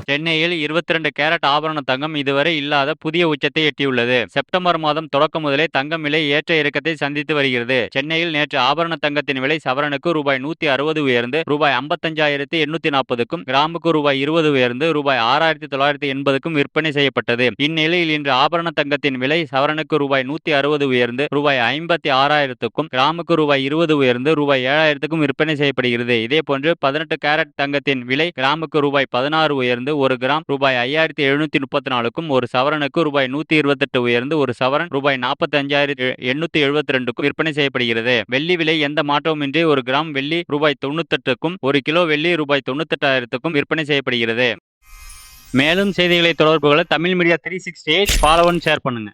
சென்னையில் 22 கேரட் ஆபரண தங்கம் இதுவரை இல்லாத புதிய உச்சத்தை எட்டியுள்ளது. செப்டம்பர் மாதம் தொடக்கம் முதலே தங்கம் விலை ஏற்ற இறக்கத்தை சந்தித்து வருகிறது. சென்னையில் நேற்று ஆபரண தங்கத்தின் விலை சவரனுக்கு ரூபாய் 160 உயர்ந்து ரூபாய் 55,840க்கும், கிராமுக்கு ரூபாய் 20 உயர்ந்து ரூபாய் 6,980க்கும் விற்பனை செய்யப்பட்டது. இந்நிலையில் இன்று ஆபரண தங்கத்தின் விலை சவரனுக்கு ரூபாய் 160 உயர்ந்து ரூபாய் 56,000க்கும், கிராமுக்கு ரூபாய் 20 உயர்ந்து ரூபாய் 7,000க்கும் விற்பனை செய்யப்படுகிறது. இதேபோன்று 18 கேரட் தங்கத்தின் விலை கிராமுக்கு ரூபாய் 16 உயர்ந்து ஒரு கிராம் ரூபாய் 5,734க்கும், ஒரு சவரனுக்கு ரூபாய் 128 உயர்ந்து ஒரு சவரன் ரூபாய் 45,872க்கும் விற்பனை செய்யப்படுகிறது. வெள்ளி விலை எந்த மாற்றமுமின்றி ஒரு கிராம் வெள்ளி ரூபாய் 98க்கும், ஒரு கிலோ வெள்ளி ரூபாய் 98,000க்கும் விற்பனை செய்யப்படுகிறது. மேலும் செய்திகளை தொடர்பு கொள்ள தமிழ் மீடியா 360 ஃபாலோ ஷேர் பண்ணுங்க.